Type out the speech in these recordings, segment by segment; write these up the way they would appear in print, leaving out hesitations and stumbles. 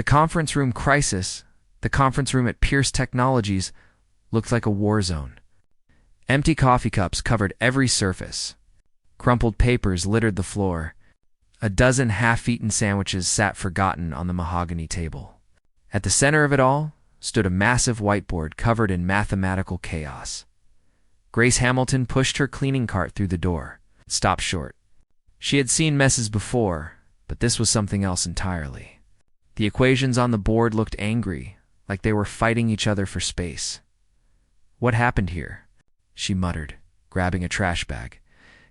The conference room crisis, the conference room at Pierce Technologies, looked like a war zone. Empty coffee cups covered every surface. Crumpled papers littered the floor. A dozen half-eaten sandwiches sat forgotten on the mahogany table. At the center of it all stood a massive whiteboard covered in mathematical chaos. Grace Hamilton pushed her cleaning cart through the door, stopped short. She had seen messes before, but this was something else entirely. The equations on the board looked angry, like they were fighting each other for space. "What happened here?" she muttered, grabbing a trash bag.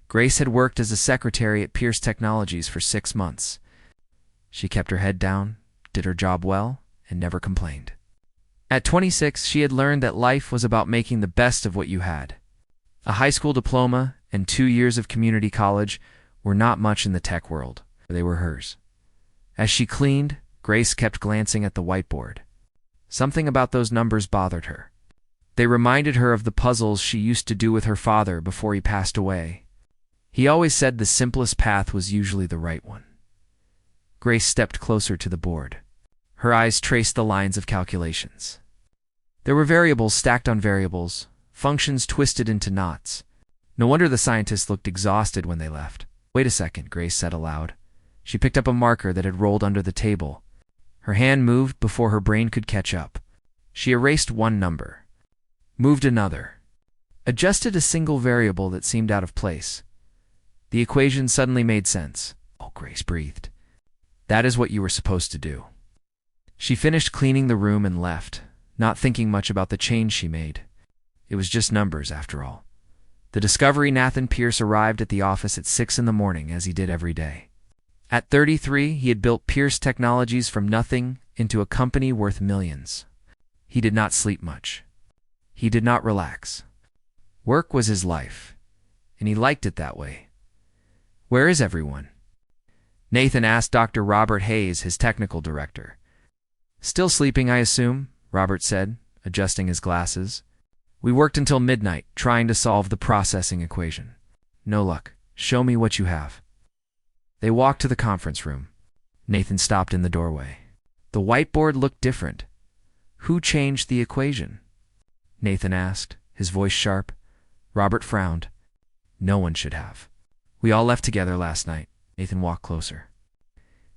Grace had worked as a secretary at Pierce Technologies for 6 months. She kept her head down, did her job well, and never complained. At 26, she had learned that life was about making the best of what you had. A high school diploma and 2 years of community college were not much in the tech world. They were hers. As she cleaned, Grace kept glancing at the whiteboard. Something about those numbers bothered her. They reminded her of the puzzles she used to do with her father before he passed away. He always said the simplest path was usually the right one. Grace stepped closer to the board. Her eyes traced the lines of calculations. There were variables stacked on variables, functions twisted into knots. No wonder the scientists looked exhausted when they left. "Wait a second," Grace said aloud. She picked up a marker that had rolled under the table. Her hand moved before her brain could catch up. She erased one number, moved another, adjusted a single variable that seemed out of place. The equation suddenly made sense. "Oh," Grace breathed. "That is what you were supposed to do." She finished cleaning the room and left, not thinking much about the change she made. It was just numbers, after all. The discovery Nathan Pierce arrived at the office at 6 in the morning, as he did every day. At 33, he had built Pierce Technologies from nothing into a company worth millions. He did not sleep much. He did not relax. Work was his life, and he liked it that way. "Where is everyone?" Nathan asked Dr. Robert Hayes, his technical director. "Still sleeping, I assume," Robert said, adjusting his glasses. "We worked until midnight, trying to solve the processing equation. No luck. Show me what you have." They walked to the conference room. Nathan stopped in the doorway. The whiteboard looked different. "Who changed the equation?" Nathan asked, his voice sharp. Robert frowned. "No one should have. We all left together last night." Nathan walked closer.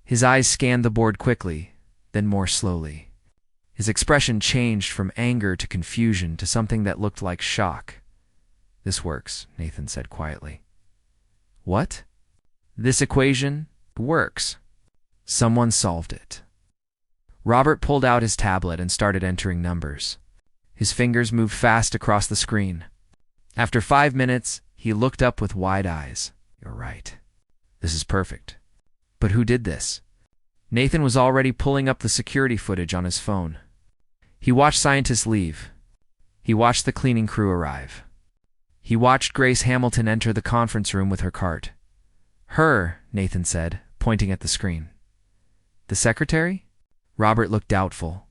His eyes scanned the board quickly, then more slowly. His expression changed from anger to confusion to something that looked like shock. "This works," Nathan said quietly. "What?" "This equation works. Someone solved it." Robert pulled out his tablet and started entering numbers. His fingers moved fast across the screen. After 5 minutes, he looked up with wide eyes. "You're right. This is perfect. But who did this?" Nathan was already pulling up the security footage on his phone. He watched scientists leave. He watched the cleaning crew arrive. He watched Grace Hamilton enter the conference room with her cart. "Her," Nathan said, pointing at the screen. "The secretary?" Robert looked doubtful.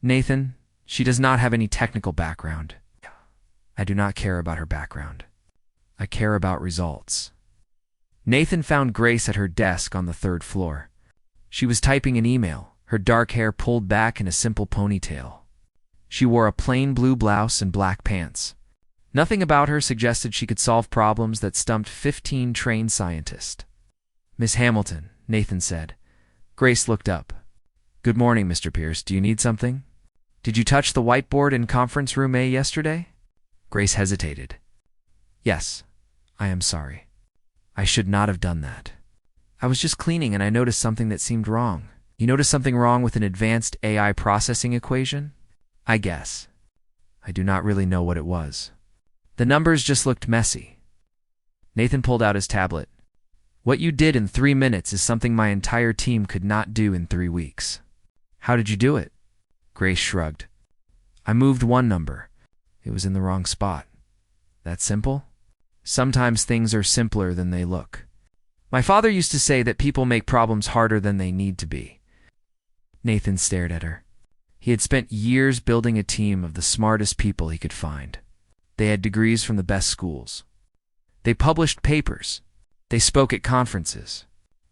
"Nathan, she does not have any technical background." "I do not care about her background. I care about results." Nathan found Grace at her desk on the 3rd floor. She was typing an email, her dark hair pulled back in a simple ponytail. She wore a plain blue blouse and black pants. Nothing about her suggested she could solve problems that stumped 15 trained scientists. "Miss Hamilton," Nathan said. Grace looked up. "Good morning, Mr. Pierce. Do you need something? Did you touch the whiteboard in conference room A yesterday?" Grace hesitated. "Yes, I am sorry. I should not have done that. I was just cleaning and I noticed something that seemed wrong." "You noticed something wrong with an advanced AI processing equation?" "I guess. I do not really know what it was. The numbers just looked messy." Nathan pulled out his tablet. "What you did in 3 minutes is something my entire team could not do in 3 weeks." "How did you do it?" Grace shrugged. "I moved one number. It was in the wrong spot." "That simple?" "Sometimes things are simpler than they look. My father used to say that people make problems harder than they need to be." Nathan stared at her. He had spent years building a team of the smartest people he could find. They had degrees from the best schools. They published papers. They spoke at conferences.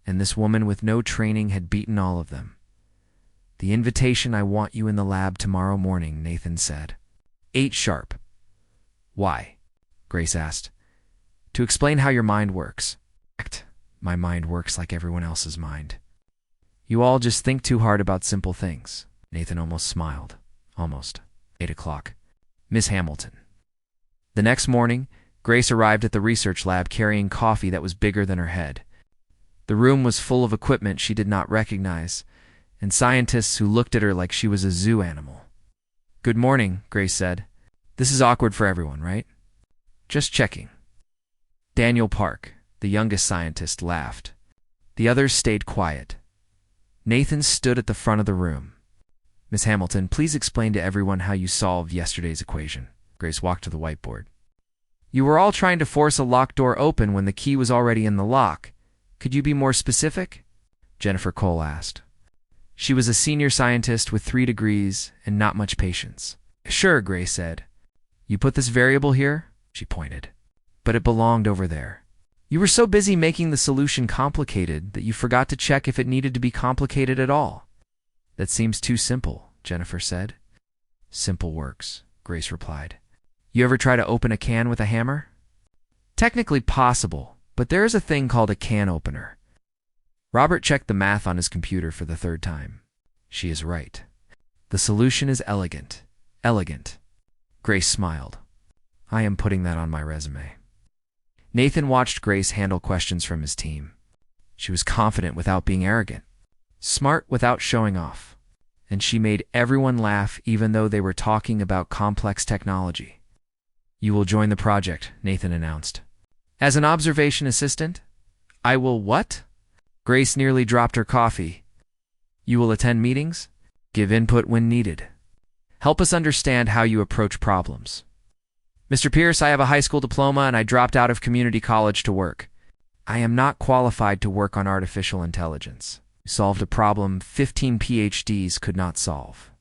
And this woman with no training had beaten all of them. The invitation, I want you in the lab tomorrow morning, Nathan said. 8 sharp. Why? Grace asked. To explain how your mind works. My mind works like everyone else's mind. You all just think too hard about simple things. Nathan almost smiled. Almost. 8 o'clock. Miss Hamilton. The next morning, Grace arrived at the research lab carrying coffee that was bigger than her head. The room was full of equipment she did not recognize, and scientists who looked at her like she was a zoo animal. Good morning, Grace said. This is awkward for everyone, right? Just checking. Daniel Park, the youngest scientist, laughed. The others stayed quiet. Nathan stood at the front of the room. Miss Hamilton, please explain to everyone how you solved yesterday's equation. Grace walked to the whiteboard. You were all trying to force a locked door open when the key was already in the lock. Could you be more specific? Jennifer Cole asked. She was a senior scientist with 3 degrees and not much patience. Sure, Grace said. You put this variable here? She pointed. But it belonged over there. You were so busy making the solution complicated that you forgot to check if it needed to be complicated at all. That seems too simple, Jennifer said. Simple works, Grace replied. You ever try to open a can with a hammer? Technically possible, but there is a thing called a can opener. Robert checked the math on his computer for the 3rd time. She is right. The solution is elegant. Elegant. Grace smiled. I am putting that on my resume. Nathan watched Grace handle questions from his team. She was confident without being arrogant, smart without showing off, and she made everyone laugh even though they were talking about complex technology. You will join the project, Nathan announced. As an observation assistant? I will what? Grace nearly dropped her coffee. You will attend meetings, give input when needed. Help us understand how you approach problems. Mr. Pierce, I have a high school diploma and I dropped out of community college to work. I am not qualified to work on artificial intelligence. You solved a problem 15 PhDs could not solve.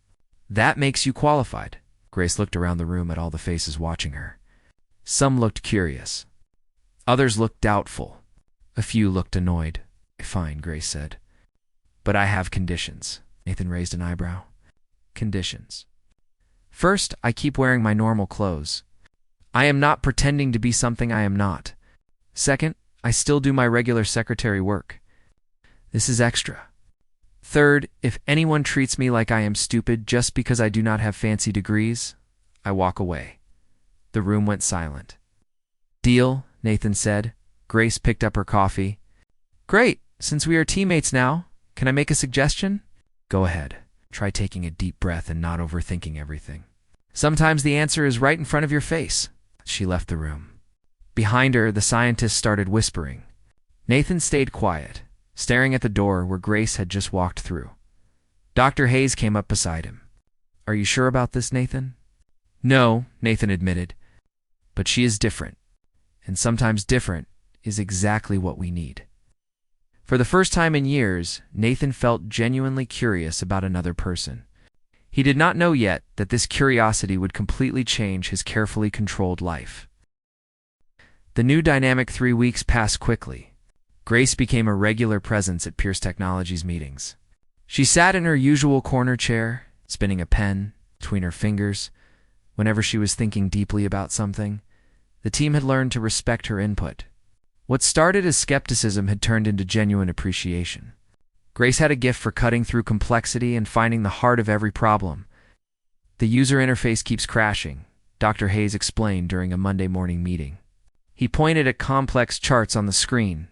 That makes you qualified. Grace looked around the room at all the faces watching her. Some looked curious. Others looked doubtful. A few looked annoyed. Fine, Grace said. But I have conditions. Nathan raised an eyebrow. Conditions. First, I keep wearing my normal clothes. I am not pretending to be something I am not. Second, I still do my regular secretary work. This is extra. Third, if anyone treats me like I am stupid just because I do not have fancy degrees, I walk away. The room went silent. Deal, Nathan said. Grace picked up her coffee. Great, since we are teammates now, can I make a suggestion? Go ahead. Try taking a deep breath and not overthinking everything. Sometimes the answer is right in front of your face. She left the room. Behind her, the scientist started whispering. Nathan stayed quiet, staring at the door where Grace had just walked through. Dr. Hayes came up beside him. Are you sure about this, Nathan? No, Nathan admitted. But she is different. And sometimes different is exactly what we need. For the first time in years, Nathan felt genuinely curious about another person. He did not know yet that this curiosity would completely change his carefully controlled life. The new dynamic 3 weeks passed quickly. Grace became a regular presence at Pierce Technologies meetings. She sat in her usual corner chair, spinning a pen between her fingers. Whenever she was thinking deeply about something, the team had learned to respect her input. What started as skepticism had turned into genuine appreciation. Grace had a gift for cutting through complexity and finding the heart of every problem. The user interface keeps crashing, Dr. Hayes explained during a Monday morning meeting. He pointed at complex charts on the screen.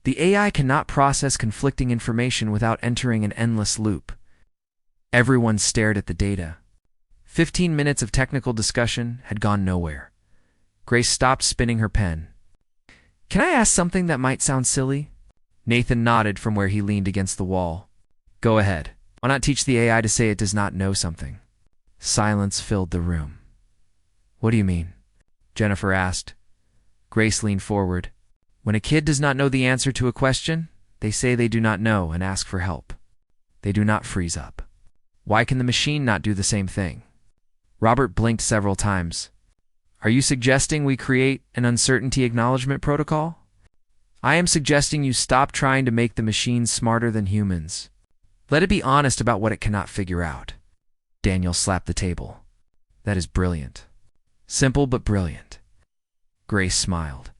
The AI cannot process conflicting information without entering an endless loop. Everyone stared at the data. 15 minutes of technical discussion had gone nowhere. Grace stopped spinning her pen. Can I ask something that might sound silly? Nathan nodded from where he leaned against the wall. Go ahead. Why not teach the AI to say it does not know something? Silence filled the room. What do you mean? Jennifer asked. Grace leaned forward. When a kid does not know the answer to a question, they say they do not know and ask for help. They do not freeze up. Why can the machine not do the same thing? Robert blinked several times. Are you suggesting we create an uncertainty acknowledgement protocol? I am suggesting you stop trying to make the machines smarter than humans. Let it be honest about what it cannot figure out. Daniel slapped the table. That is brilliant. Simple but brilliant. Grace smiled.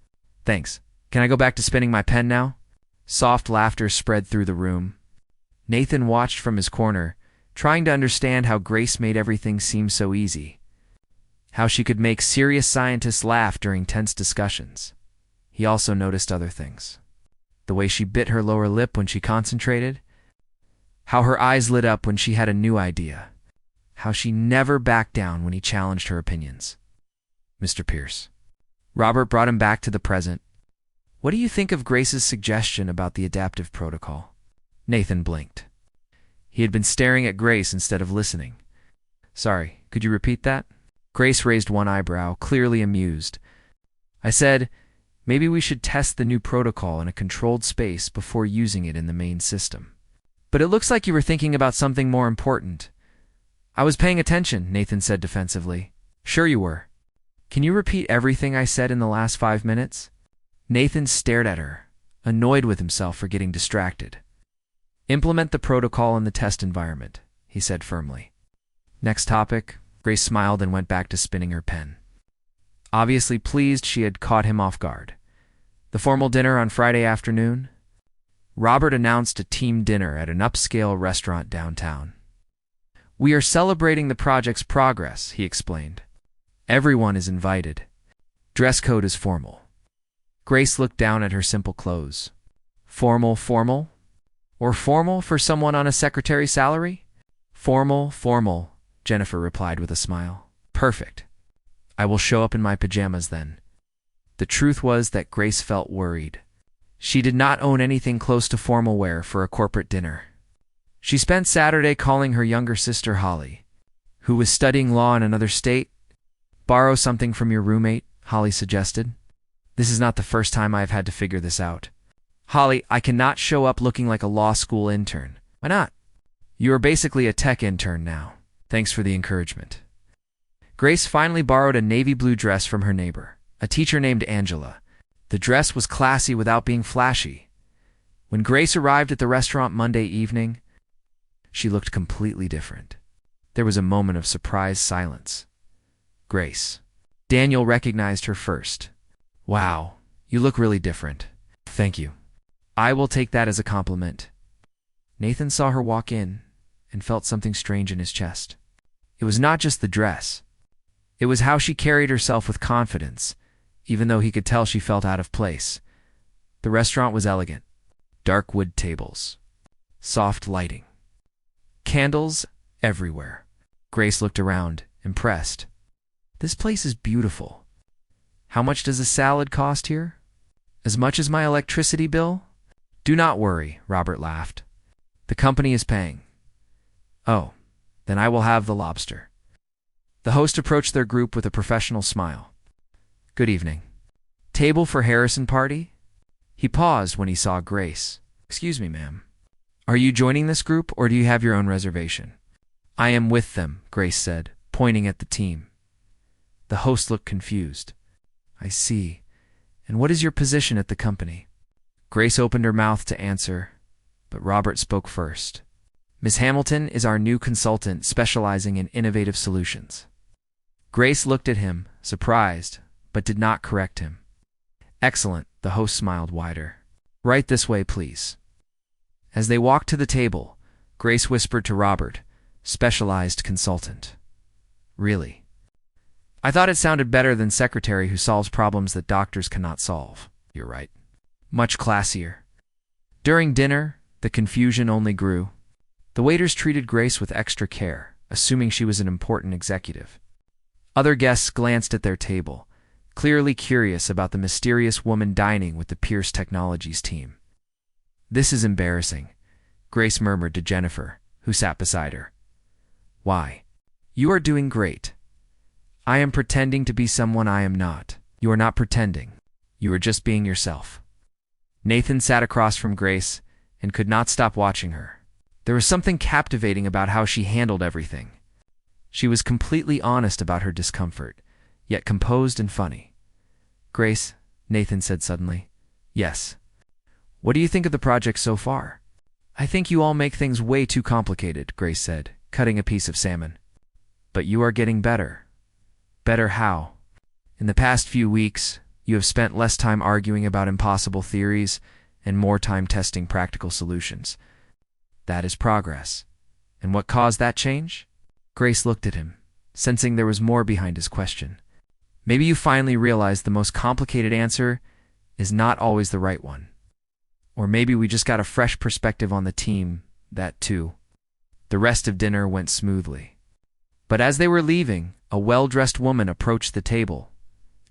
Thanks. Can I go back to spinning my pen now? Soft laughter spread through the room. Nathan watched from his corner, trying to understand how Grace made everything seem so easy. How she could make serious scientists laugh during tense discussions. He also noticed other things. The way she bit her lower lip when she concentrated. How her eyes lit up when she had a new idea. How she never backed down when he challenged her opinions. Mr. Pierce. Robert brought him back to the present. What do you think of Grace's suggestion about the adaptive protocol? Nathan blinked. He had been staring at Grace instead of listening. Sorry, could you repeat that? Grace raised one eyebrow, clearly amused. I said, maybe we should test the new protocol in a controlled space before using it in the main system. But it looks like you were thinking about something more important. I was paying attention, Nathan said defensively. Sure you were. Can you repeat everything I said in the last 5 minutes? Nathan stared at her, annoyed with himself for getting distracted. Implement the protocol in the test environment, he said firmly. Next topic. Grace smiled and went back to spinning her pen. Obviously pleased she had caught him off guard. The formal dinner on Friday afternoon? Robert announced a team dinner at an upscale restaurant downtown. We are celebrating the project's progress, he explained. Everyone is invited. Dress code is formal. Grace looked down at her simple clothes. Formal? Or formal for someone on a secretary's salary? Formal, Jennifer replied with a smile. Perfect. I will show up in my pajamas then. The truth was that Grace felt worried. She did not own anything close to formal wear for a corporate dinner. She spent Saturday calling her younger sister Holly, who was studying law in another state. Borrow something from your roommate, Holly suggested. This is not the first time I have had to figure this out. Holly, I cannot show up looking like a law school intern. Why not? You are basically a tech intern now. Thanks for the encouragement. Grace finally borrowed a navy blue dress from her neighbor, a teacher named Angela. The dress was classy without being flashy. When Grace arrived at the restaurant Monday evening, she looked completely different. There was a moment of surprised silence. Grace. Daniel recognized her first. Wow, you look really different. Thank you. I will take that as a compliment. Nathan saw her walk in and felt something strange in his chest. It was not just the dress. It was how she carried herself with confidence, even though he could tell she felt out of place. The restaurant was elegant. Dark wood tables. Soft lighting. Candles everywhere. Grace looked around, impressed. This place is beautiful. How much does a salad cost here? As much as my electricity bill? Do not worry, Robert laughed. The company is paying. Oh, then I will have the lobster. The host approached their group with a professional smile. Good evening. Table for Harrison party? He paused when he saw Grace. Excuse me, ma'am. Are you joining this group or do you have your own reservation? I am with them, Grace said, pointing at the team. The host looked confused. I see. And what is your position at the company? Grace opened her mouth to answer, but Robert spoke first. Ms. Hamilton is our new consultant specializing in innovative solutions. Grace looked at him, surprised, but did not correct him. Excellent, the host smiled wider. Right this way, please. As they walked to the table, Grace whispered to Robert, specialized consultant. Really? I thought it sounded better than secretary who solves problems that doctors cannot solve. You're right. Much classier. During dinner, the confusion only grew. The waiters treated Grace with extra care, assuming she was an important executive. Other guests glanced at their table, clearly curious about the mysterious woman dining with the Pierce Technologies team. This is embarrassing, Grace murmured to Jennifer, who sat beside her. Why? You are doing great. I am pretending to be someone I am not. You are not pretending. You are just being yourself. Nathan sat across from Grace and could not stop watching her. There was something captivating about how she handled everything. She was completely honest about her discomfort, yet composed and funny. Grace, Nathan said suddenly. Yes. What do you think of the project so far? I think you all make things way too complicated, Grace said, cutting a piece of salmon. But you are getting better. Better how? In the past few weeks, you have spent less time arguing about impossible theories and more time testing practical solutions. That is progress. And what caused that change? Grace looked at him, sensing there was more behind his question. Maybe you finally realized the most complicated answer is not always the right one. Or maybe we just got a fresh perspective on the team, that too. The rest of dinner went smoothly. But as they were leaving, a well-dressed woman approached the table.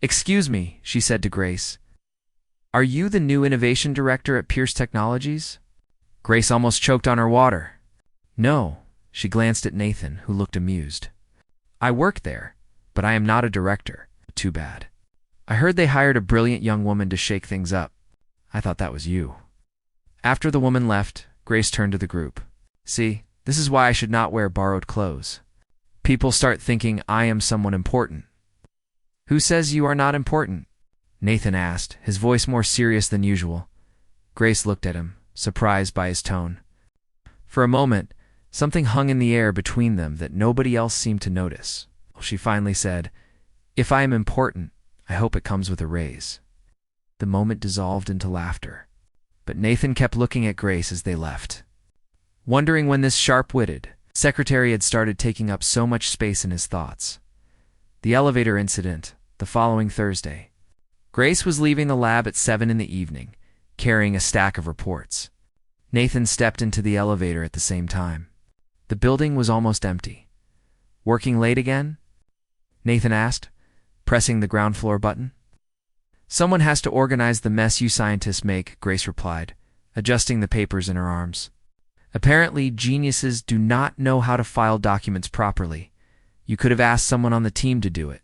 "Excuse me," she said to Grace. "Are you the new innovation director at Pierce Technologies?" Grace almost choked on her water. "No," she glanced at Nathan, who looked amused. "I work there, but I am not a director. Too bad. I heard they hired a brilliant young woman to shake things up. I thought that was you." After the woman left, Grace turned to the group. "See, this is why I should not wear borrowed clothes. People start thinking I am someone important." "Who says you are not important?" Nathan asked, his voice more serious than usual. Grace looked at him, surprised by his tone. For a moment, something hung in the air between them that nobody else seemed to notice. She finally said, "If I am important, I hope it comes with a raise." The moment dissolved into laughter. But Nathan kept looking at Grace as they left, wondering when this sharp-witted secretary had started taking up so much space in his thoughts. The elevator incident, the following Thursday. Grace was leaving the lab at 7 in the evening, carrying a stack of reports. Nathan stepped into the elevator at the same time. The building was almost empty. "Working late again?" Nathan asked, pressing the ground floor button. "Someone has to organize the mess you scientists make," Grace replied, adjusting the papers in her arms. "Apparently, geniuses do not know how to file documents properly. You could have asked someone on the team to do it."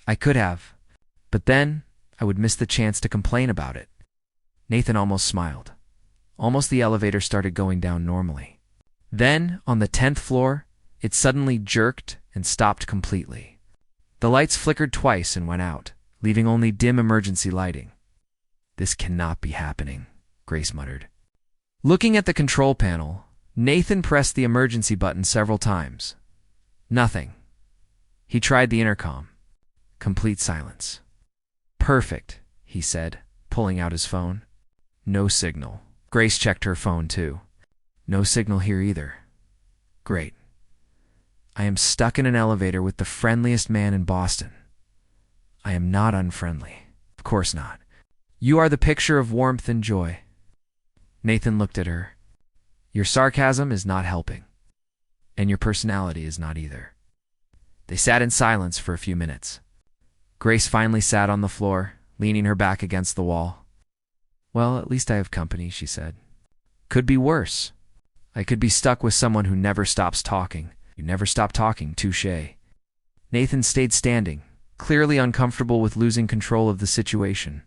"I could have, but then I would miss the chance to complain about it." Nathan almost smiled. Almost the elevator started going down normally. Then, on the 10th floor, it suddenly jerked and stopped completely. The lights flickered twice and went out, leaving only dim emergency lighting. "This cannot be happening," Grace muttered. Looking at the control panel, Nathan pressed the emergency button several times. Nothing. He tried the intercom. Complete silence. "Perfect," he said, pulling out his phone. No signal. Grace checked her phone, too. No signal here either. Great. I am stuck in an elevator with the friendliest man in Boston. I am not unfriendly. Of course not. You are the picture of warmth and joy. Nathan looked at her. Your sarcasm is not helping. And your personality is not either. They sat in silence for a few minutes. Grace finally sat on the floor, leaning her back against the wall. Well, at least I have company, she said. Could be worse. I could be stuck with someone who never stops talking. You never stop talking, touché. Nathan stayed standing, clearly uncomfortable with losing control of the situation.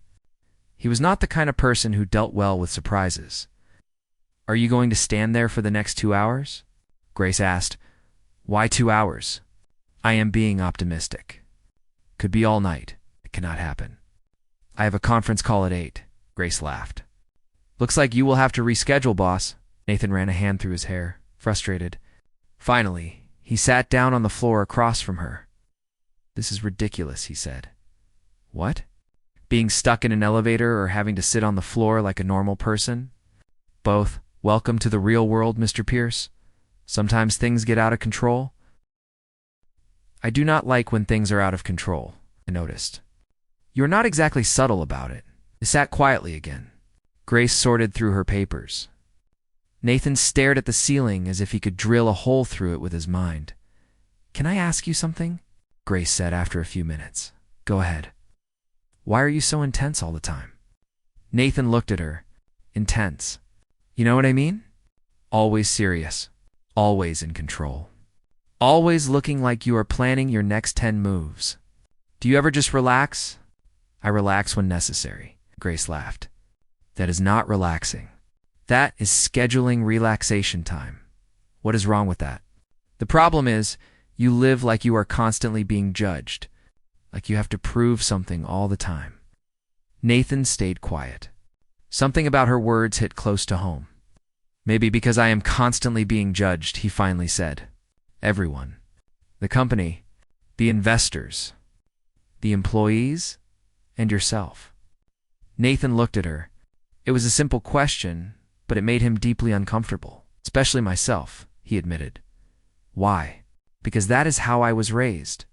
He was not the kind of person who dealt well with surprises. Are you going to stand there for the next 2 hours? Grace asked. Why 2 hours? I am being optimistic. Could be all night. It cannot happen. I have a conference call at 8. Grace laughed. Looks like you will have to reschedule, boss. Nathan ran a hand through his hair, frustrated. Finally, he sat down on the floor across from her. This is ridiculous, he said. What? Being stuck in an elevator or having to sit on the floor like a normal person? Both. Welcome to the real world, Mr. Pierce. Sometimes things get out of control. I do not like when things are out of control, I noticed. You are not exactly subtle about it. They sat quietly again. Grace sorted through her papers. Nathan stared at the ceiling as if he could drill a hole through it with his mind. Can I ask you something? Grace said after a few minutes. Go ahead. Why are you so intense all the time? Nathan looked at her. Intense. You know what I mean? Always serious. Always in control. Always looking like you are planning your next 10 moves. Do you ever just relax? I relax when necessary, Grace laughed. That is not relaxing. That is scheduling relaxation time. What is wrong with that? The problem is, you live like you are constantly being judged, like you have to prove something all the time. Nathan stayed quiet. Something about her words hit close to home. Maybe because I am constantly being judged, he finally said. Everyone. The company, the investors, the employees, and yourself. Nathan looked at her. It was a simple question, but it made him deeply uncomfortable. Especially myself, he admitted. Why? Because that is how I was raised.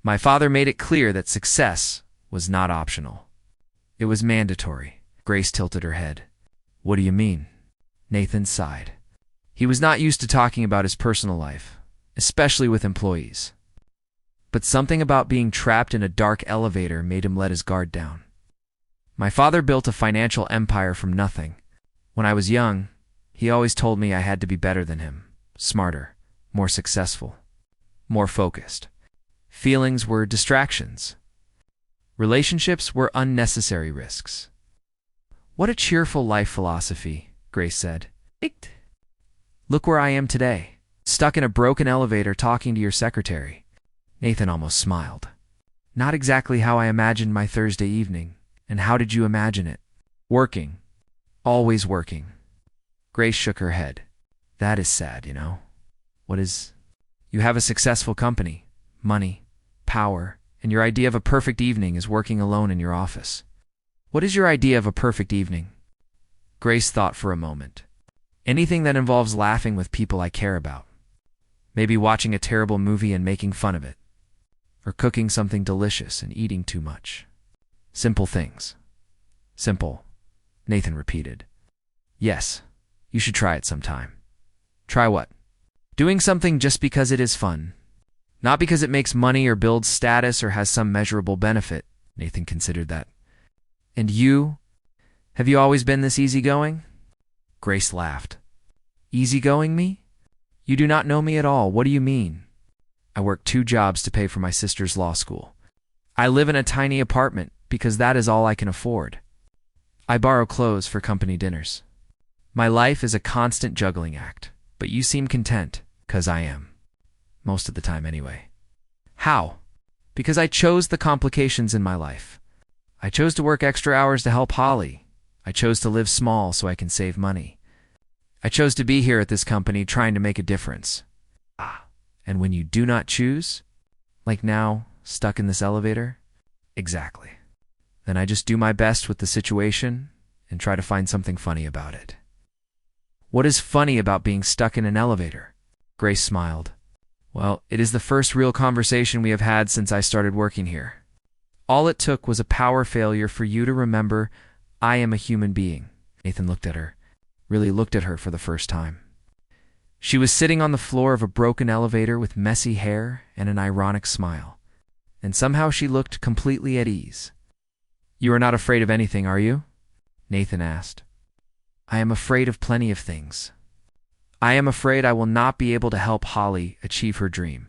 My father made it clear that success was not optional. It was mandatory. Grace tilted her head. What do you mean? Nathan sighed. He was not used to talking about his personal life, especially with employees. But something about being trapped in a dark elevator made him let his guard down. My father built a financial empire from nothing. When I was young, he always told me I had to be better than him, smarter, more successful, more focused. Feelings were distractions. Relationships were unnecessary risks. What a cheerful life philosophy, Grace said. Look where I am today, stuck in a broken elevator talking to your secretary. Nathan almost smiled. Not exactly how I imagined my Thursday evening. And how did you imagine it? Working. Always working. Grace shook her head. That is sad, you know. What is? You have a successful company, money, power, and your idea of a perfect evening is working alone in your office. What is your idea of a perfect evening? Grace thought for a moment. Anything that involves laughing with people I care about. Maybe watching a terrible movie and making fun of it. Or cooking something delicious and eating too much. Simple things. Simple, Nathan repeated. Yes, you should try it sometime. Try what? Doing something just because it is fun. Not because it makes money or builds status or has some measurable benefit, Nathan considered that. And you? Have you always been this easygoing? Grace laughed. Easygoing me? You do not know me at all. What do you mean? I work 2 jobs to pay for my sister's law school. I live in a tiny apartment because that is all I can afford. I borrow clothes for company dinners. My life is a constant juggling act, but you seem content, 'cause I am. Most of the time anyway. How? Because I chose the complications in my life. I chose to work extra hours to help Holly. I chose to live small so I can save money. I chose to be here at this company trying to make a difference. And when you do not choose, like now, stuck in this elevator? Exactly. Then I just do my best with the situation and try to find something funny about it. What is funny about being stuck in an elevator? Grace smiled. Well, it is the first real conversation we have had since I started working here. All it took was a power failure for you to remember I am a human being. Nathan looked at her, really looked at her for the first time. She was sitting on the floor of a broken elevator with messy hair and an ironic smile. And somehow she looked completely at ease. You are not afraid of anything, are you? Nathan asked. I am afraid of plenty of things. I am afraid I will not be able to help Holly achieve her dream.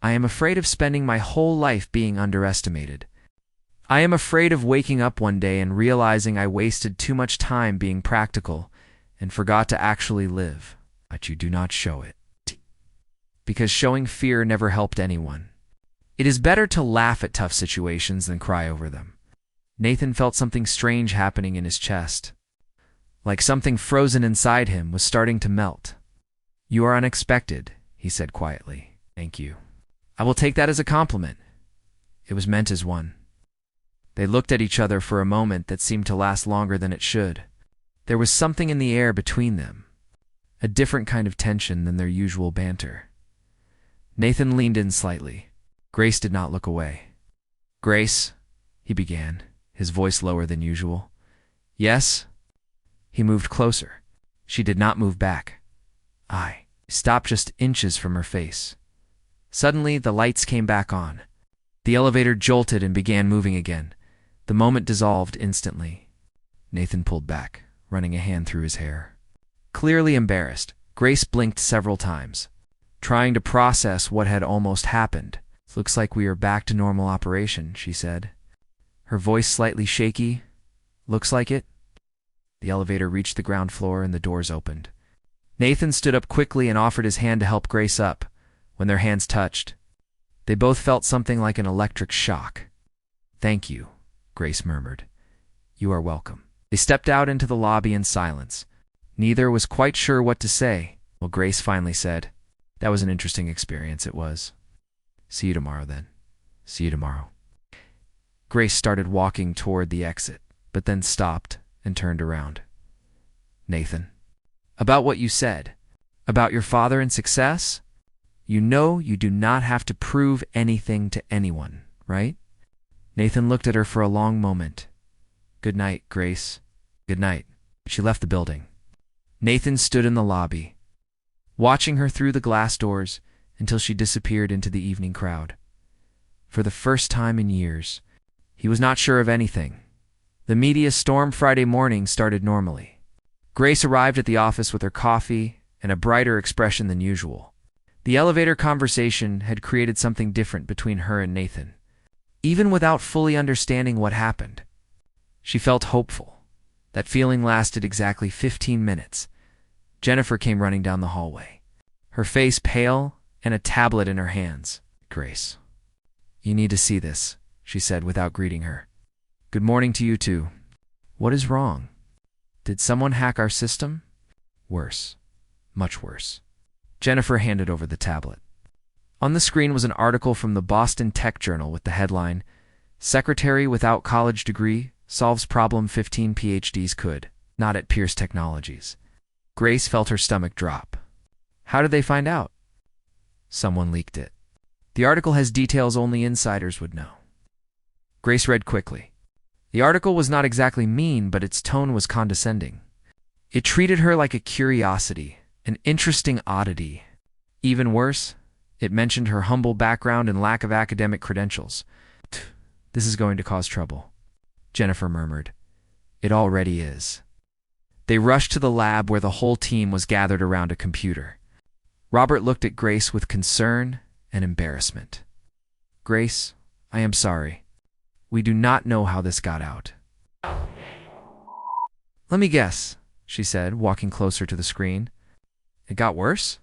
I am afraid of spending my whole life being underestimated. I am afraid of waking up one day and realizing I wasted too much time being practical and forgot to actually live. But you do not show it. Because showing fear never helped anyone. It is better to laugh at tough situations than cry over them. Nathan felt something strange happening in his chest. Like something frozen inside him was starting to melt. You are unexpected, he said quietly. Thank you. I will take that as a compliment. It was meant as one. They looked at each other for a moment that seemed to last longer than it should. There was something in the air between them. A different kind of tension than their usual banter. Nathan leaned in slightly. Grace did not look away. Grace, he began, his voice lower than usual. Yes? He moved closer. She did not move back. I stopped just inches from her face. Suddenly, the lights came back on. The elevator jolted and began moving again. The moment dissolved instantly. Nathan pulled back, running a hand through his hair. Clearly embarrassed, Grace blinked several times, trying to process what had almost happened. Looks like we are back to normal operation, she said. Her voice slightly shaky. Looks like it. The elevator reached the ground floor and the doors opened. Nathan stood up quickly and offered his hand to help Grace up. When their hands touched, they both felt something like an electric shock. Thank you, Grace murmured. You are welcome. They stepped out into the lobby in silence. Neither was quite sure what to say. Well, Grace finally said, "That was an interesting experience, it was. See you tomorrow, then. See you tomorrow." Grace started walking toward the exit, but then stopped and turned around. "Nathan, about what you said, about your father and success, you know you do not have to prove anything to anyone, right?" Nathan looked at her for a long moment. "Good night, Grace. Good night." She left the building. Nathan stood in the lobby, watching her through the glass doors until she disappeared into the evening crowd. For the first time in years, he was not sure of anything. The media storm Friday morning started normally. Grace arrived at the office with her coffee and a brighter expression than usual. The elevator conversation had created something different between her and Nathan. Even without fully understanding what happened, she felt hopeful. That feeling lasted exactly 15 minutes. Jennifer came running down the hallway, her face pale and a tablet in her hands. "Grace, you need to see this," she said without greeting her. "Good morning to you too. What is wrong? Did someone hack our system?" "Worse. Much worse." Jennifer handed over the tablet. On the screen was an article from the Boston Tech Journal with the headline, "Secretary without college degree solves problem 15 PhDs could, not at Pierce Technologies." Grace felt her stomach drop. How did they find out? Someone leaked it. The article has details only insiders would know. Grace read quickly. The article was not exactly mean, but its tone was condescending. It treated her like a curiosity, an interesting oddity. Even worse, it mentioned her humble background and lack of academic credentials. "This is going to cause trouble," Jennifer murmured. "It already is." They rushed to the lab where the whole team was gathered around a computer. Robert looked at Grace with concern and embarrassment. "Grace, I am sorry. We do not know how this got out." "Let me guess," she said, walking closer to the screen. "It got worse?"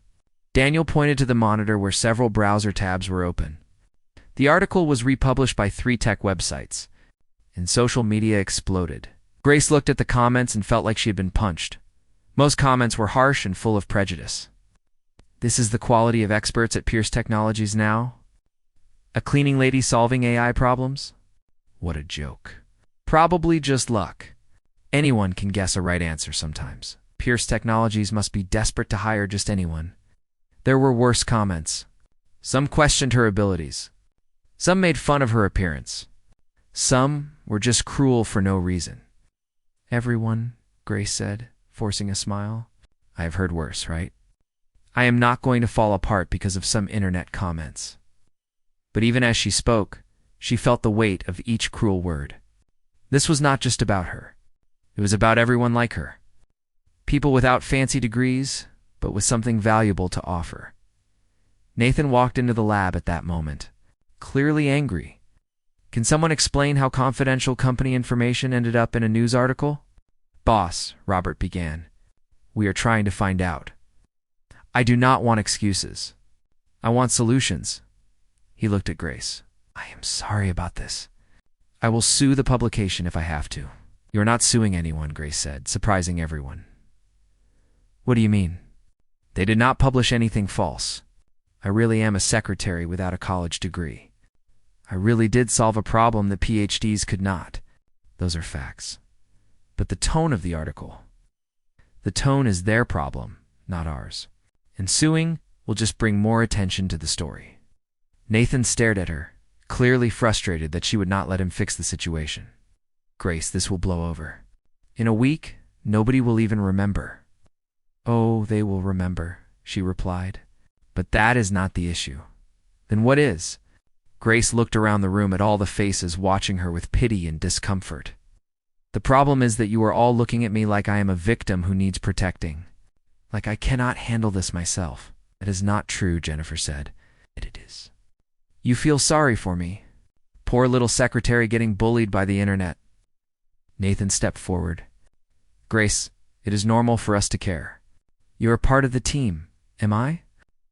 Daniel pointed to the monitor where several browser tabs were open. The article was republished by 3 tech websites, and social media exploded. Grace looked at the comments and felt like she had been punched. Most comments were harsh and full of prejudice. "This is the quality of experts at Pierce Technologies now? A cleaning lady solving AI problems? What a joke. Probably just luck. Anyone can guess a right answer sometimes. Pierce Technologies must be desperate to hire just anyone." There were worse comments. Some questioned her abilities. Some made fun of her appearance. Some were just cruel for no reason. "Everyone," Grace said, forcing a smile. "I have heard worse, right? I am not going to fall apart because of some internet comments." But even as she spoke, she felt the weight of each cruel word. This was not just about her. It was about everyone like her. People without fancy degrees, but with something valuable to offer. Nathan walked into the lab at that moment, clearly angry. "Can someone explain how confidential company information ended up in a news article?" "Boss," Robert began, "we are trying to find out. I do not want excuses. I want solutions." He looked at Grace. "I am sorry about this. I will sue the publication if I have to." "You are not suing anyone," Grace said, surprising everyone. "What do you mean?" "They did not publish anything false. I really am a secretary without a college degree. I really did solve a problem that PhDs could not. Those are facts. But the tone of the article, the tone is their problem, not ours. And suing will just bring more attention to the story." Nathan stared at her, clearly frustrated that she would not let him fix the situation. "Grace, this will blow over. In a week, nobody will even remember." "Oh, they will remember," she replied. "But that is not the issue." "Then what is?" Grace looked around the room at all the faces watching her with pity and discomfort. "The problem is that you are all looking at me like I am a victim who needs protecting. Like I cannot handle this myself." "That is not true," Jennifer said. "It is. You feel sorry for me. Poor little secretary getting bullied by the internet." Nathan stepped forward. "Grace, it is normal for us to care. You are part of the team, am I?"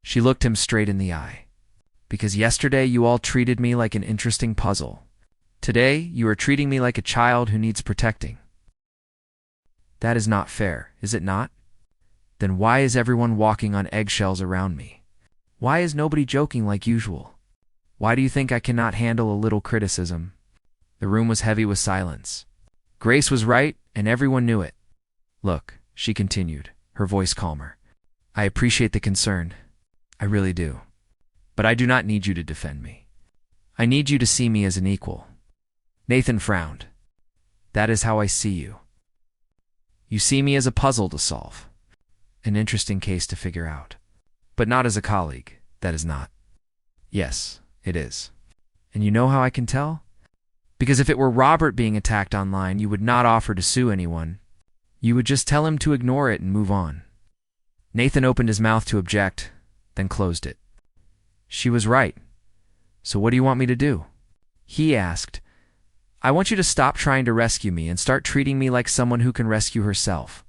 She looked him straight in the eye. "Because yesterday you all treated me like an interesting puzzle. Today you are treating me like a child who needs protecting. That is not fair, is it not?" Then why is everyone walking on eggshells around me? Why is nobody joking like usual? Why do you think I cannot handle a little criticism? The room was heavy with silence. Grace was right, and everyone knew it. Look, she continued, her voice calmer. I appreciate the concern. I really do. But I do not need you to defend me. I need you to see me as an equal. Nathan frowned. That is how I see you. You see me as a puzzle to solve. An interesting case to figure out. But not as a colleague. That is not. Yes, it is. And you know how I can tell? Because if it were Robert being attacked online, you would not offer to sue anyone. You would just tell him to ignore it and move on. Nathan opened his mouth to object, then closed it. She was right. So what do you want me to do? He asked. I want you to stop trying to rescue me and start treating me like someone who can rescue herself.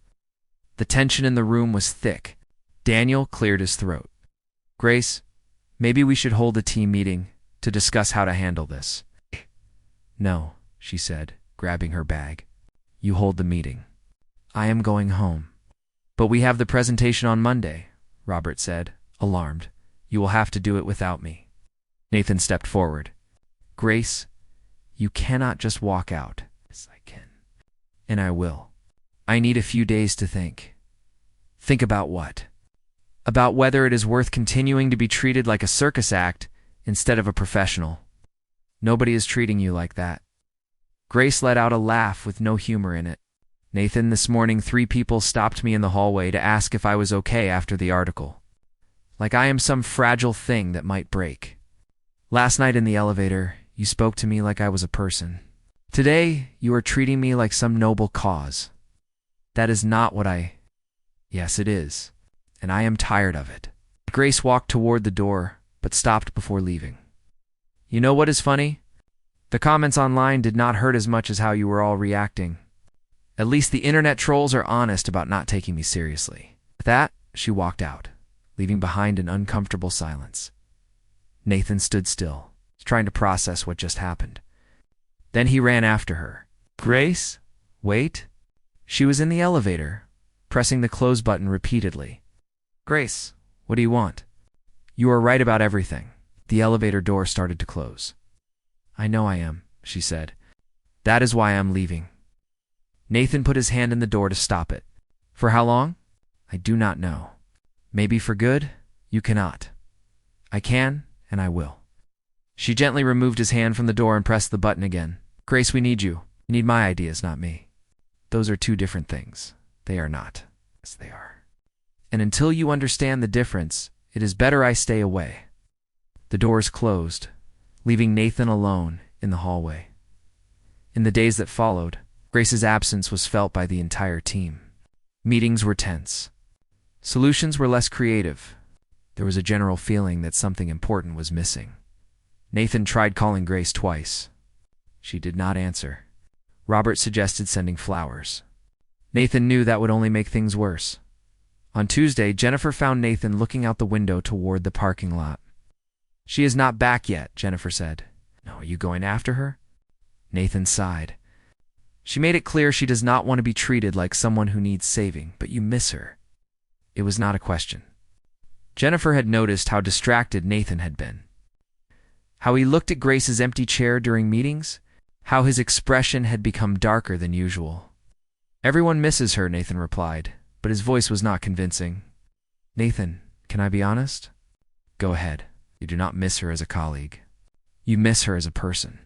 The tension in the room was thick. Daniel cleared his throat. Grace, maybe we should hold a team meeting to discuss how to handle this. No, she said, grabbing her bag. You hold the meeting. I am going home. But we have the presentation on Monday, Robert said, alarmed. You will have to do it without me. Nathan stepped forward. Grace, you cannot just walk out. Yes, I can. And I will. I need a few days to think. Think about what? About whether it is worth continuing to be treated like a circus act instead of a professional. Nobody is treating you like that. Grace let out a laugh with no humor in it. Nathan, this morning 3 people stopped me in the hallway to ask if I was okay after the article. Like I am some fragile thing that might break. Last night in the elevator, you spoke to me like I was a person. Today, you are treating me like some noble cause. That is not what I... Yes, it is. And I am tired of it. Grace walked toward the door, but stopped before leaving. You know what is funny? The comments online did not hurt as much as how you were all reacting. At least the internet trolls are honest about not taking me seriously. With that, she walked out, leaving behind an uncomfortable silence. Nathan stood still, trying to process what just happened. Then he ran after her. Grace? Wait. She was in the elevator, pressing the close button repeatedly. Grace, what do you want? You are right about everything. The elevator door started to close. I know I am, she said. That is why I am leaving. Nathan put his hand in the door to stop it. For how long? I do not know. Maybe for good? You cannot. I can, and I will. She gently removed his hand from the door and pressed the button again. Grace, we need you. You need my ideas, not me. Those are 2 different things. They are not. Yes, they are. And until you understand the difference, it is better I stay away. The doors closed, leaving Nathan alone in the hallway. In the days that followed, Grace's absence was felt by the entire team. Meetings were tense. Solutions were less creative. There was a general feeling that something important was missing. Nathan tried calling Grace twice. She did not answer. Robert suggested sending flowers. Nathan knew that would only make things worse. On Tuesday, Jennifer found Nathan looking out the window toward the parking lot. She is not back yet, Jennifer said. No, are you going after her? Nathan sighed. She made it clear she does not want to be treated like someone who needs saving, but you miss her. It was not a question. Jennifer had noticed how distracted Nathan had been. How he looked at Grace's empty chair during meetings, how his expression had become darker than usual. Everyone misses her, Nathan replied, but his voice was not convincing. Nathan, can I be honest? Go ahead. You do not miss her as a colleague. You miss her as a person.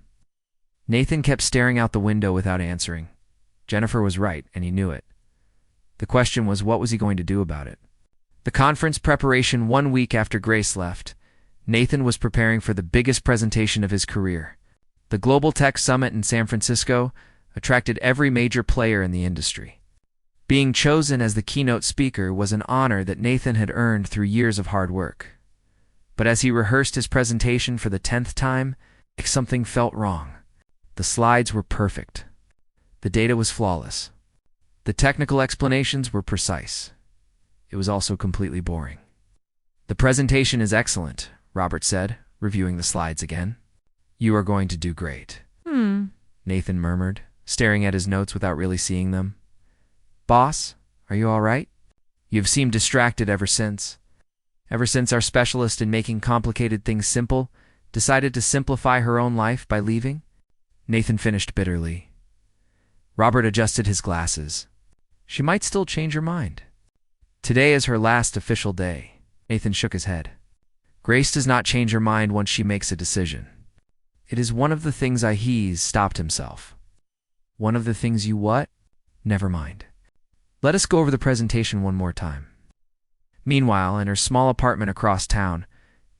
Nathan kept staring out the window without answering. Jennifer was right, and he knew it. The question was, what was he going to do about it? The conference preparation 1 week after Grace left, Nathan was preparing for the biggest presentation of his career. The Global Tech Summit in San Francisco attracted every major player in the industry. Being chosen as the keynote speaker was an honor that Nathan had earned through years of hard work. But as he rehearsed his presentation for the 10th time, something felt wrong. The slides were perfect. The data was flawless. The technical explanations were precise. It was also completely boring. The presentation is excellent, Robert said, reviewing the slides again. You are going to do great. Nathan murmured, staring at his notes without really seeing them. Boss, are you all right? You've seemed distracted ever since. Ever since our specialist in making complicated things simple decided to simplify her own life by leaving, Nathan finished bitterly. Robert adjusted his glasses. She might still change her mind. Today is her last official day. Nathan shook his head. Grace does not change her mind once she makes a decision. It is one of the things he's stopped himself. One of the things you what? Never mind. Let us go over the presentation one more time. Meanwhile, in her small apartment across town,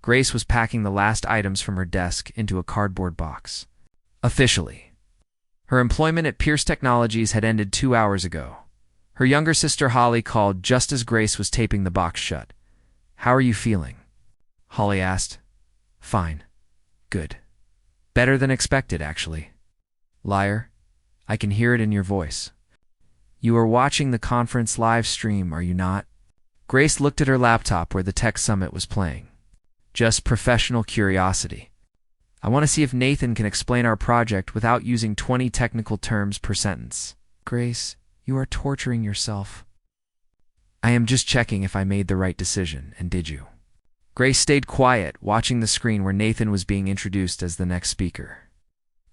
Grace was packing the last items from her desk into a cardboard box. Officially. Her employment at Pierce Technologies had ended 2 hours ago. Her younger sister Holly called just as Grace was taping the box shut. "How are you feeling?" Holly asked. "Fine. Good. Better than expected, actually." "Liar. I can hear it in your voice. You are watching the conference live stream, are you not?" Grace looked at her laptop where the tech summit was playing. "Just professional curiosity. I want to see if Nathan can explain our project without using 20 technical terms per sentence." "Grace, you are torturing yourself." "I am just checking if I made the right decision, and did you?" Grace stayed quiet, watching the screen where Nathan was being introduced as the next speaker.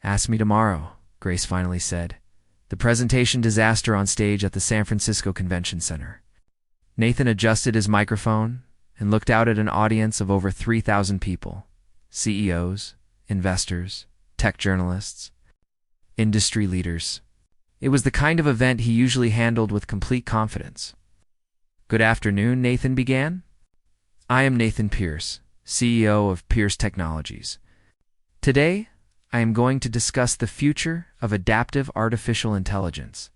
"Ask me tomorrow," Grace finally said. The presentation disaster on stage at the San Francisco Convention Center. Nathan adjusted his microphone and looked out at an audience of over 3,000 people. CEOs, investors, tech journalists, industry leaders. It was the kind of event he usually handled with complete confidence. "Good afternoon," Nathan began. "I am Nathan Pierce, CEO of Pierce Technologies. Today, I am going to discuss the future of adaptive artificial intelligence."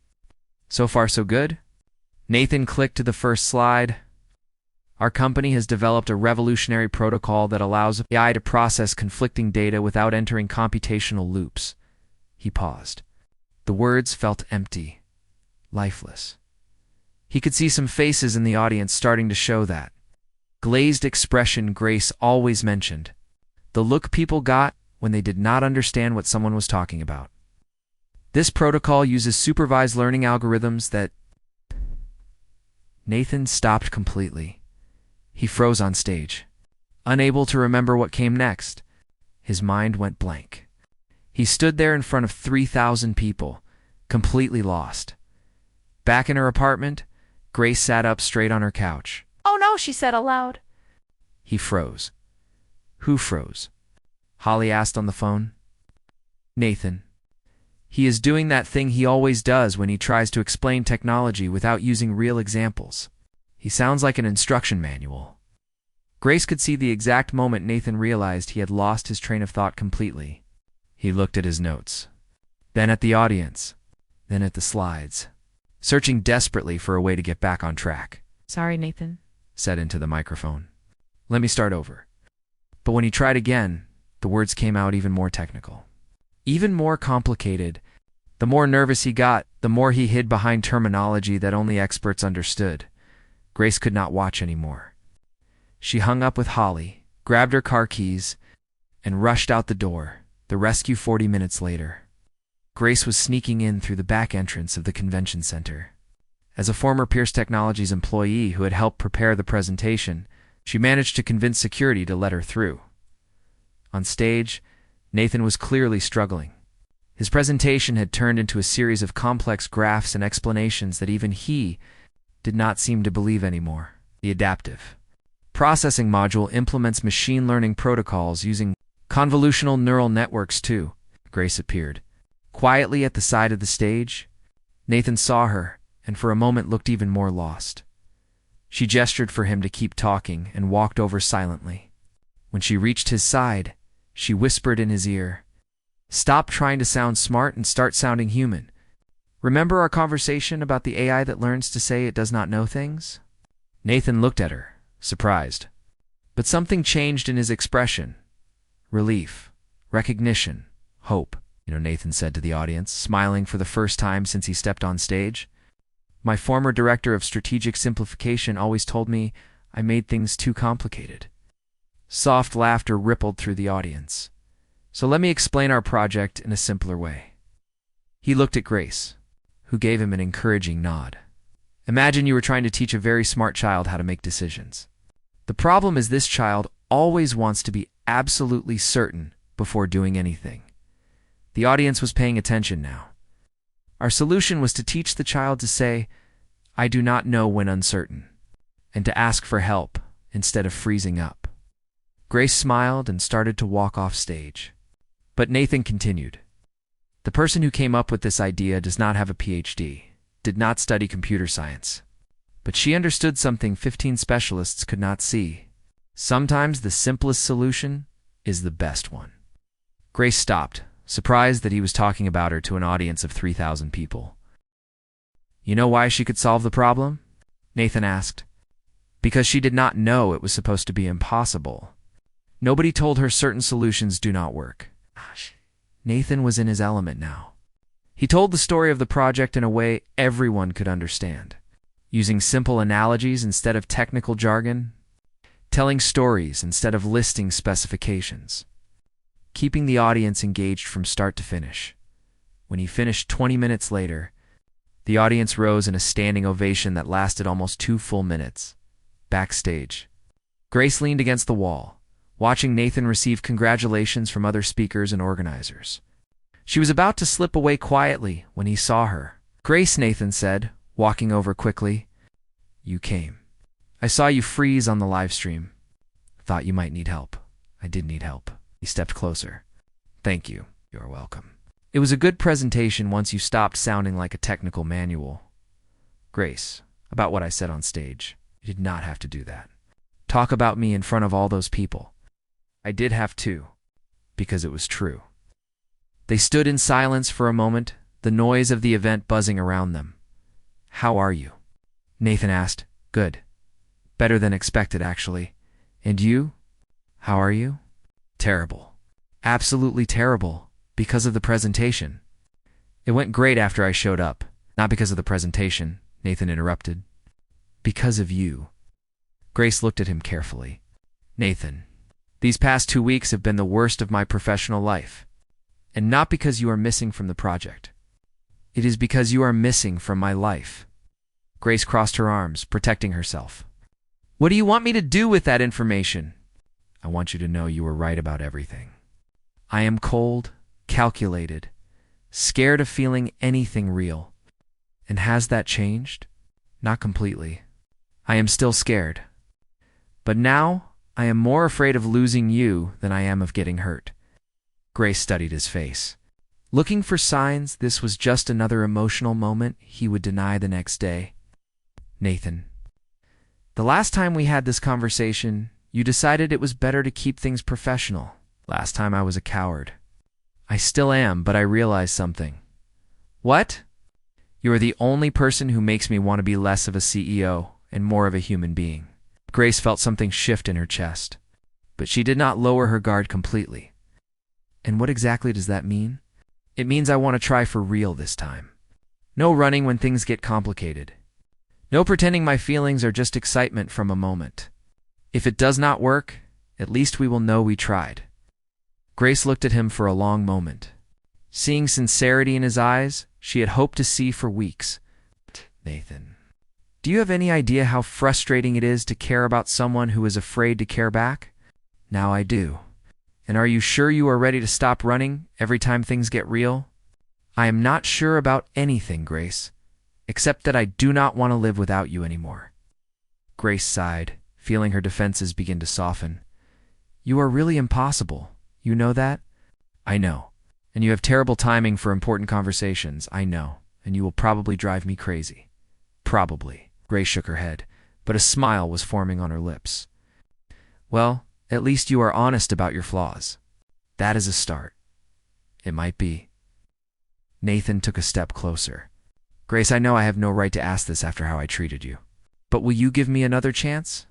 So far, so good? Nathan clicked to the first slide. "Our company has developed a revolutionary protocol that allows AI to process conflicting data without entering computational loops." He paused. The words felt empty, lifeless. He could see some faces in the audience starting to show that glazed expression Grace always mentioned, the look people got when they did not understand what someone was talking about. "This protocol uses supervised learning algorithms that—" Nathan stopped completely. He froze on stage, unable to remember what came next. His mind went blank. He stood there in front of 3,000 people, completely lost. Back in her apartment, Grace sat up straight on her couch. "Oh no," she said aloud. He froze. Who froze? Holly asked on the phone. Nathan. He is doing that thing he always does when he tries to explain technology without using real examples. He sounds like an instruction manual. Grace could see the exact moment Nathan realized he had lost his train of thought completely. He looked at his notes, then at the audience, then at the slides, searching desperately for a way to get back on track. "Sorry, Nathan," said into the microphone. "Let me start over." But when he tried again, the words came out even more technical, even more complicated. The more nervous he got, the more he hid behind terminology that only experts understood. Grace could not watch anymore. She hung up with Holly, grabbed her car keys, and rushed out the door, the rescue 40 minutes later. Grace was sneaking in through the back entrance of the convention center. As a former Pierce Technologies employee who had helped prepare the presentation, she managed to convince security to let her through. On stage, Nathan was clearly struggling. His presentation had turned into a series of complex graphs and explanations that even he did not seem to believe anymore. The adaptive processing module implements machine learning protocols using convolutional neural networks too. Grace appeared quietly at the side of the stage. Nathan saw her and for a moment looked even more lost. She gestured for him to keep talking and walked over silently. When she reached his side, she whispered in his ear, "Stop trying to sound smart and start sounding human. Remember our conversation about the AI that learns to say it does not know things?" Nathan looked at her, surprised. But something changed in his expression. Relief, recognition, hope, Nathan said to the audience, smiling for the first time since he stepped on stage. "My former director of strategic simplification always told me I made things too complicated." Soft laughter rippled through the audience. "So let me explain our project in a simpler way." He looked at Grace, who gave him an encouraging nod. Imagine you were trying to teach a very smart child how to make decisions. The problem is this child always wants to be absolutely certain before doing anything. The audience was paying attention now. Our solution was to teach the child to say, "I do not know," when uncertain, and to ask for help instead of freezing up. Grace smiled and started to walk off stage. But Nathan continued. The person who came up with this idea does not have a PhD, did not study computer science. But she understood something 15 specialists could not see. Sometimes the simplest solution is the best one. Grace stopped, surprised that he was talking about her to an audience of 3,000 people. You know why she could solve the problem? Nathan asked. Because she did not know it was supposed to be impossible. Nobody told her certain solutions do not work. Nathan was in his element now. He told the story of the project in a way everyone could understand, using simple analogies instead of technical jargon, telling stories instead of listing specifications, keeping the audience engaged from start to finish. When he finished 20 minutes later, the audience rose in a standing ovation that lasted almost 2 full minutes. Backstage, Grace leaned against the wall, watching Nathan receive congratulations from other speakers and organizers. She was about to slip away quietly when he saw her. "Grace," Nathan said, walking over quickly. "You came. I saw you freeze on the live stream. Thought you might need help." "I did need help." He stepped closer. "Thank you. You are welcome. It was a good presentation once you stopped sounding like a technical manual." "Grace, about what I said on stage, you did not have to do that. Talk about me in front of all those people." "I did have to, because it was true." They stood in silence for a moment, the noise of the event buzzing around them. "How are you?" Nathan asked. "Good. Better than expected, actually. And you? How are you?" "Terrible. Absolutely terrible, because of the presentation." "It went great after I showed up." "Not because of the presentation," Nathan interrupted. "Because of you." Grace looked at him carefully. "Nathan, these past 2 weeks have been the worst of my professional life. And not because you are missing from the project. It is because you are missing from my life." Grace crossed her arms, protecting herself. "What do you want me to do with that information?" "I want you to know you were right about everything. I am cold, calculated, scared of feeling anything real. And has that changed? Not completely. I am still scared. But now I am more afraid of losing you than I am of getting hurt." Grace studied his face, looking for signs this was just another emotional moment he would deny the next day. "Nathan, the last time we had this conversation, you decided it was better to keep things professional. Last time I was a coward. I still am, but I realized something." "What?" "You are the only person who makes me want to be less of a CEO and more of a human being." Grace felt something shift in her chest, but she did not lower her guard completely. "And what exactly does that mean?" "It means I want to try for real this time. No running when things get complicated. No pretending my feelings are just excitement from a moment. If it does not work, at least we will know we tried." Grace looked at him for a long moment. Seeing sincerity in his eyes, she had hoped to see for weeks. "Nathan, do you have any idea how frustrating it is to care about someone who is afraid to care back? Now I do. And are you sure you are ready to stop running every time things get real?" "I am not sure about anything, Grace, except that I do not want to live without you anymore." Grace sighed, feeling her defenses begin to soften. "You are really impossible. You know that?" "I know. And you have terrible timing for important conversations. I know. And you will probably drive me crazy." "Probably." Grace shook her head, but a smile was forming on her lips. "Well, at least you are honest about your flaws. That is a start." "It might be." Nathan took a step closer. "Grace, I know I have no right to ask this after how I treated you. But will you give me another chance?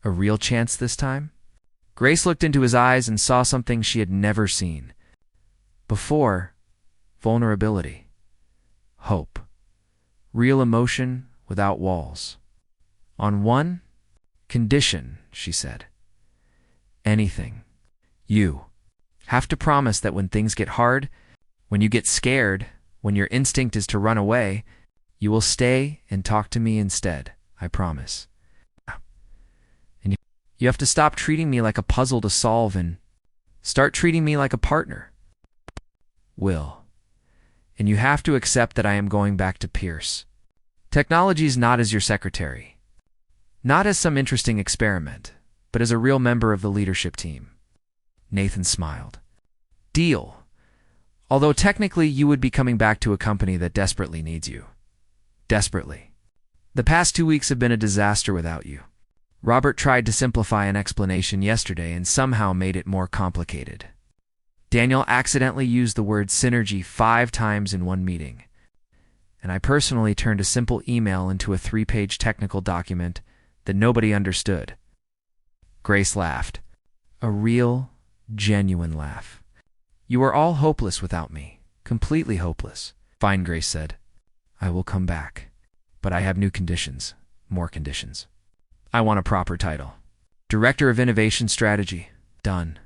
A real chance this time?" Grace looked into his eyes and saw something she had never seen before: vulnerability, hope, real emotion without walls. "On one condition," she said. "Anything. You have to promise that when things get hard, when you get scared, when your instinct is to run away, You will stay and talk to me instead, I promise. And you have to stop treating me like a puzzle to solve and start treating me like a partner. Will. And you have to accept that I am going back to Pierce. Technology's not as your secretary. Not as some interesting experiment, but as a real member of the leadership team. Nathan smiled. Deal. Although technically you would be coming back to a company that desperately needs you. Desperately. The past 2 weeks have been a disaster without you. Robert tried to simplify an explanation yesterday and somehow made it more complicated. Daniel accidentally used the word synergy 5 times in one meeting. And I personally turned a simple email into a 3-page technical document that nobody understood. Grace laughed. A real, genuine laugh. You are all hopeless without me. Completely hopeless. Fine, Grace said. I will come back. But I have new conditions. More conditions. I want a proper title. Director of Innovation Strategy. Done.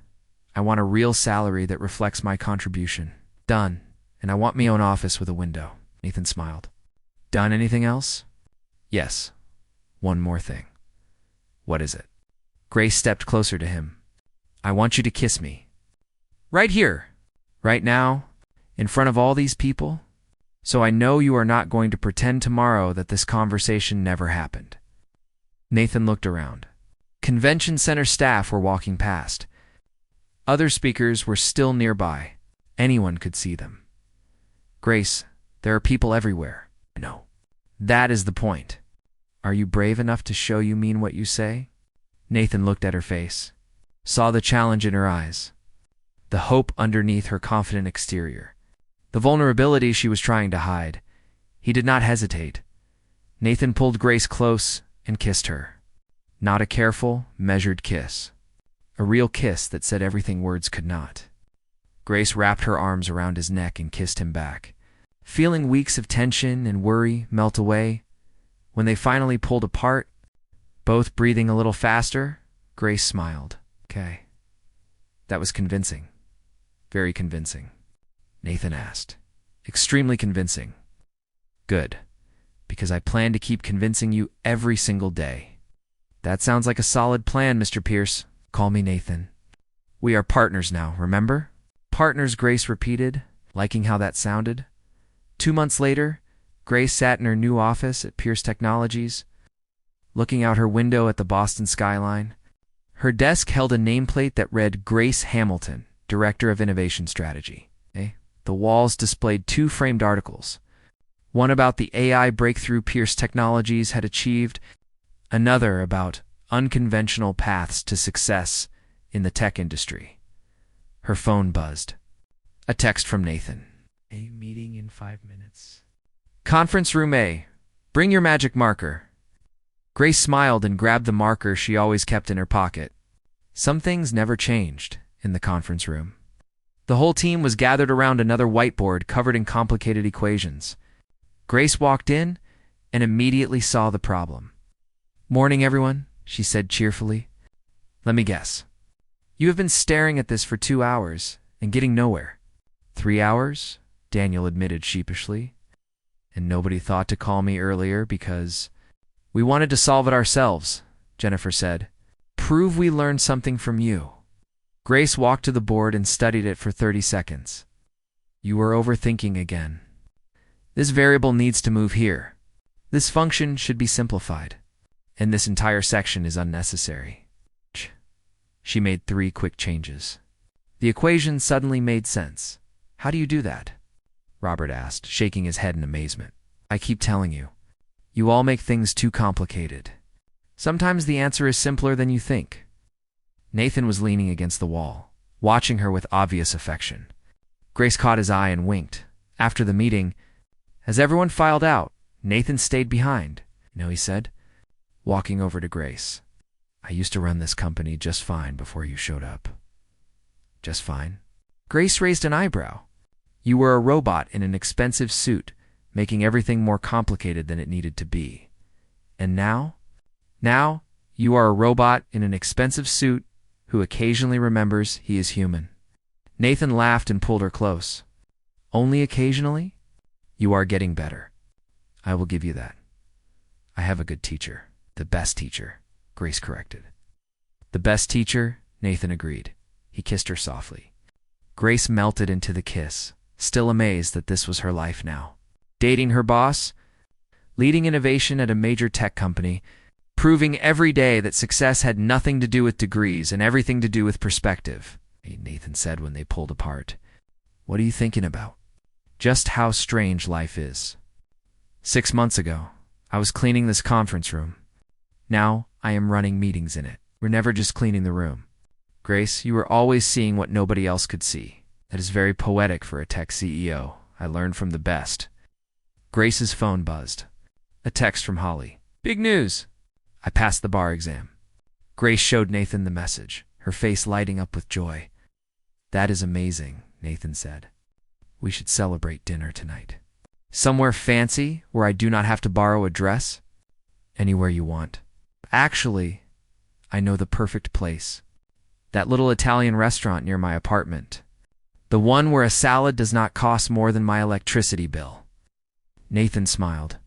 I want a real salary that reflects my contribution. Done. And I want my own office with a window. Nathan smiled. Done. Anything else? Yes. One more thing. What is it? Grace stepped closer to him. I want you to kiss me. Right here. Right now. In front of all these people. So I know you are not going to pretend tomorrow that this conversation never happened. Nathan looked around. Convention center staff were walking past. Other speakers were still nearby. Anyone could see them. Grace, there are people everywhere. No. That is the point. Are you brave enough to show you mean what you say? Nathan looked at her face, saw the challenge in her eyes, the hope underneath her confident exterior, the vulnerability she was trying to hide. He did not hesitate. Nathan pulled Grace close and kissed her. Not a careful, measured kiss. A real kiss that said everything words could not. Grace wrapped her arms around his neck and kissed him back. Feeling weeks of tension and worry melt away, when they finally pulled apart, both breathing a little faster, Grace smiled. Okay. That was convincing. Very convincing. Nathan asked. Extremely convincing. Good. Because I plan to keep convincing you every single day. That sounds like a solid plan, Mr. Pierce. Call me Nathan. We are partners now, remember? Partners, Grace repeated, liking how that sounded. 2 months later, Grace sat in her new office at Pierce Technologies, looking out her window at the Boston skyline. Her desk held a nameplate that read Grace Hamilton, Director of Innovation Strategy. The walls displayed 2 framed articles, one about the AI breakthrough Pierce Technologies had achieved, another about unconventional paths to success in the tech industry. Her phone buzzed. A text from Nathan. A meeting in 5 minutes. Conference room A. Bring your magic marker. Grace smiled and grabbed the marker she always kept in her pocket. Some things never changed in the conference room. The whole team was gathered around another whiteboard covered in complicated equations. Grace walked in and immediately saw the problem. Morning, everyone, she said cheerfully. Let me guess. You have been staring at this for 2 hours and getting nowhere. 3 hours? Daniel admitted sheepishly. And nobody thought to call me earlier because we wanted to solve it ourselves, Jennifer said. Prove we learned something from you. Grace walked to the board and studied it for 30 seconds. You were overthinking again. This variable needs to move here. This function should be simplified. And this entire section is unnecessary. She made 3 quick changes. The equation suddenly made sense. How do you do that? Robert asked, shaking his head in amazement. I keep telling you, you all make things too complicated. Sometimes the answer is simpler than you think. Nathan was leaning against the wall, watching her with obvious affection. Grace caught his eye and winked. After the meeting, as everyone filed out, Nathan stayed behind. No, he said, walking over to Grace. I used to run this company just fine before you showed up. Just fine? Grace raised an eyebrow. You were a robot in an expensive suit, making everything more complicated than it needed to be. And now? Now, you are a robot in an expensive suit who occasionally remembers he is human. Nathan laughed and pulled her close. Only occasionally? You are getting better. I will give you that. I have a good teacher. The best teacher, Grace corrected. The best teacher, Nathan agreed. He kissed her softly. Grace melted into the kiss, still amazed that this was her life now. Dating her boss, leading innovation at a major tech company, proving every day that success had nothing to do with degrees and everything to do with perspective, Nathan said when they pulled apart. What are you thinking about? Just how strange life is. 6 months ago, I was cleaning this conference room. Now I am running meetings in it. We're never just cleaning the room. Grace, you are always seeing what nobody else could see. That is very poetic for a tech CEO. I learned from the best. Grace's phone buzzed. A text from Holly. Big news! I passed the bar exam. Grace showed Nathan the message, her face lighting up with joy. That is amazing, Nathan said. We should celebrate dinner tonight. Somewhere fancy where I do not have to borrow a dress? Anywhere you want. Actually, I know the perfect place. That little Italian restaurant near my apartment. The one where a salad does not cost more than my electricity bill. Nathan smiled.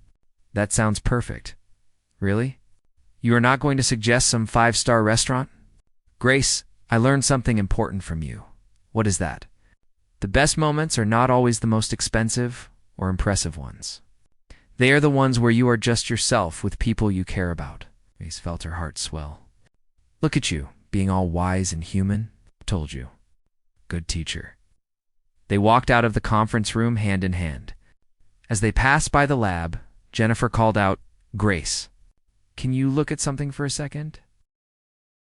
That sounds perfect. Really? You are not going to suggest some 5-star restaurant? Grace, I learned something important from you. What is that? The best moments are not always the most expensive or impressive ones. They are the ones where you are just yourself with people you care about. Grace felt her heart swell. Look at you, being all wise and human. Told you. Good teacher. They walked out of the conference room hand in hand. As they passed by the lab, Jennifer called out, Grace, can you look at something for a second?